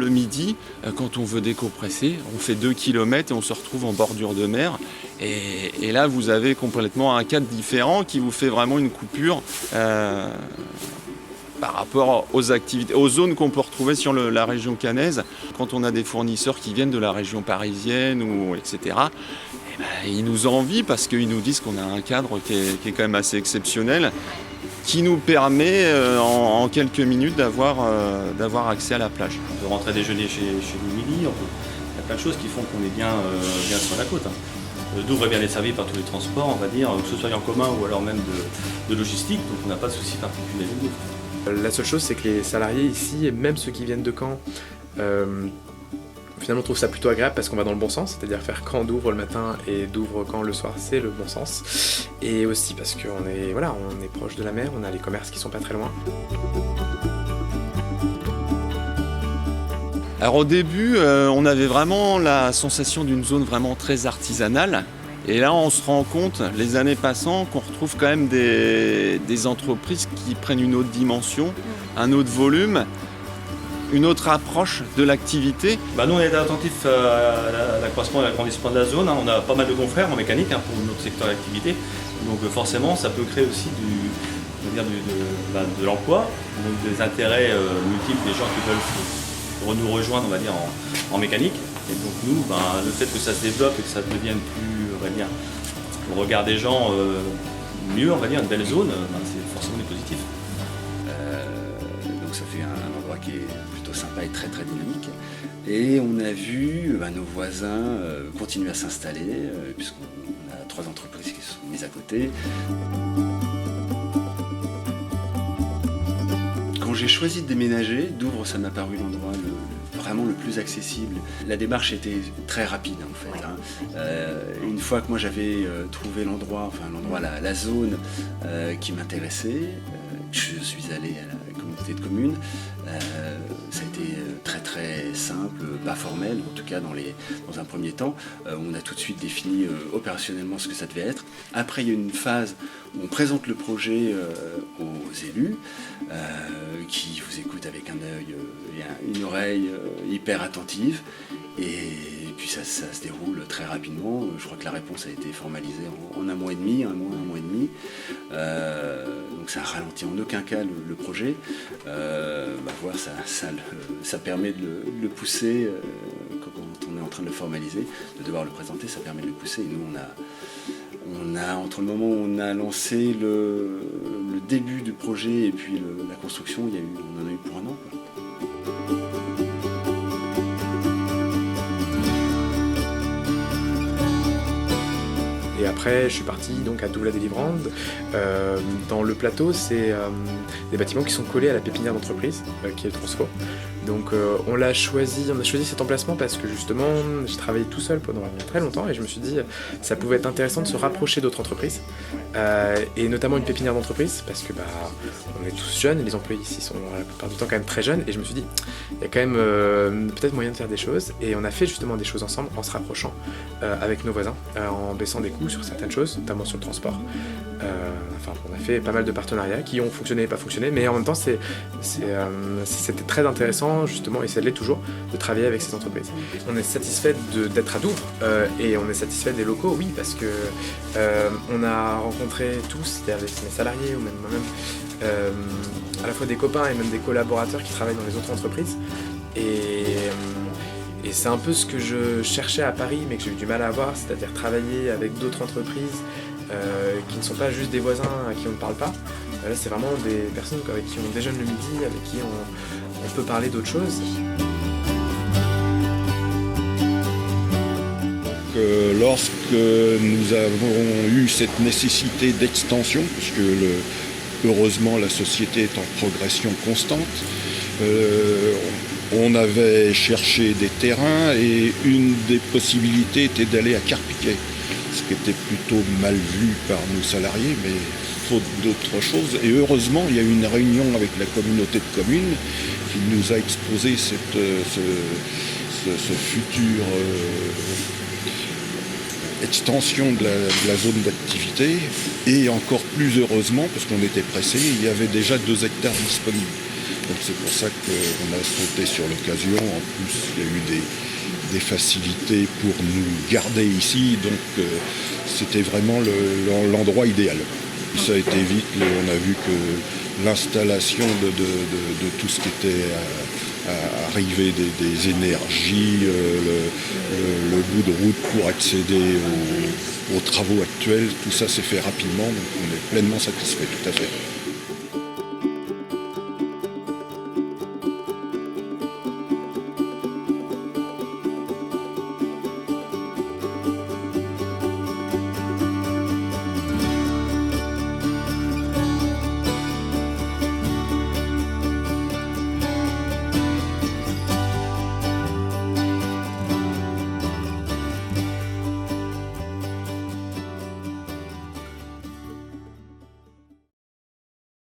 le midi, quand on veut décompresser, on fait 2 km et on se retrouve en bordure de mer. Et là, vous avez complètement un cadre différent qui vous fait vraiment une coupure par rapport aux activités, aux zones qu'on peut retrouver sur la région caennaise. Quand on a des fournisseurs qui viennent de la région parisienne, etc., ils nous envient parce qu'ils nous disent qu'on a un cadre qui est quand même assez exceptionnel, qui nous permet en quelques minutes d'avoir accès à la plage. On peut rentrer déjeuner chez nous midi, il y a plein de choses qui font qu'on est bien sur la côte. Douvres est bien desservi par tous les transports, on va dire, que ce soit en commun ou alors même de logistique, donc on n'a pas de souci particulier avec Douvres. La seule chose, c'est que les salariés ici, et même ceux qui viennent de Caen, finalement trouvent ça plutôt agréable parce qu'on va dans le bon sens, c'est-à-dire faire Caen Douvres le matin et Douvres Caen le soir, c'est le bon sens. Et aussi parce qu'on est proche de la mer, on a les commerces qui sont pas très loin. Alors au début, on avait vraiment la sensation d'une zone vraiment très artisanale. Et là, on se rend compte, les années passant, qu'on retrouve quand même des entreprises qui prennent une autre dimension, un autre volume, une autre approche de l'activité. Nous, on est attentifs à l'accroissement et à l'agrandissement de la zone. On a pas mal de confrères en mécanique pour notre secteur d'activité. Donc forcément, ça peut créer aussi de l'emploi, donc des intérêts multiples des gens qui veulent nous rejoindre, on va dire, en mécanique. Et donc nous, le fait que ça se développe et que ça devienne plus, on va dire, au regard des gens, mieux, on va dire, une belle zone, c'est forcément du positif. Donc ça fait un endroit qui est plutôt sympa et très très dynamique. Et on a vu nos voisins continuer à s'installer, puisqu'on a 3 entreprises qui se sont mises à côté. Quand j'ai choisi de déménager, Douvres, ça m'a paru l'endroit vraiment le plus accessible. La démarche était très rapide en fait. Une fois que moi j'avais trouvé la zone qui m'intéressait, je suis allé à la communauté de communes. Ça a été très très simple, pas formel, en tout cas dans un premier temps. On a tout de suite défini opérationnellement ce que ça devait être. Après, il y a une phase où on présente le projet aux élus, qui vous écoutent avec un œil et une oreille hyper attentive. Et puis ça se déroule très rapidement. Je crois que la réponse a été formalisée en un mois et demi. Donc ça ralentit en aucun cas le projet. Ça permet de le pousser quand on est en train de le formaliser, de devoir le présenter, ça permet de le pousser. Et nous, on a entre le moment où on a lancé le début du projet et puis la construction, on en a eu pour un an, quoi. Et après, je suis parti donc à Douvres-la-Délivrande. Dans le plateau, c'est des bâtiments qui sont collés à la pépinière d'entreprise, qui est le Transfo. Donc on a choisi cet emplacement parce que justement, j'ai travaillé tout seul pendant très longtemps et je me suis dit ça pouvait être intéressant de se rapprocher d'autres entreprises, et notamment une pépinière d'entreprise parce que on est tous jeunes et les employés ici sont la plupart du temps quand même très jeunes, et je me suis dit il y a quand même peut-être moyen de faire des choses, et on a fait justement des choses ensemble en se rapprochant avec nos voisins, en baissant des coûts sur certaines choses, notamment sur le transport. On a fait pas mal de partenariats qui ont fonctionné et pas fonctionné, mais en même temps c'était très intéressant justement, et ça l'est toujours, de travailler avec ces entreprises. On est satisfait d'être à Douvres, et on est satisfait des locaux, oui, parce que on a rencontré tous, c'est-à-dire mes salariés ou même moi-même, à la fois des copains et même des collaborateurs qui travaillent dans les autres entreprises, et c'est un peu ce que je cherchais à Paris mais que j'ai eu du mal à avoir, c'est-à-dire travailler avec d'autres entreprises qui ne sont pas juste des voisins à qui on ne parle pas. Là, c'est vraiment des personnes avec qui on déjeune le midi, avec qui on peut parler d'autres choses. Lorsque nous avons eu cette nécessité d'extension, puisque heureusement la société est en progression constante, on avait cherché des terrains et une des possibilités était d'aller à Carpiquet, ce qui était plutôt mal vu par nos salariés, mais faute d'autre chose. Et heureusement, il y a eu une réunion avec la communauté de communes qui nous a exposé ce futur extension de la zone d'activité. Et encore plus heureusement, parce qu'on était pressé, il y avait déjà 2 hectares disponibles. Donc c'est pour ça qu'on a sauté sur l'occasion. En plus, il y a eu des facilités pour nous garder ici, donc c'était vraiment l'endroit idéal. Ça a été vite, on a vu que l'installation de tout ce qui était arrivé des énergies, le bout de route pour accéder aux travaux actuels, tout ça s'est fait rapidement, donc on est pleinement satisfait, tout à fait.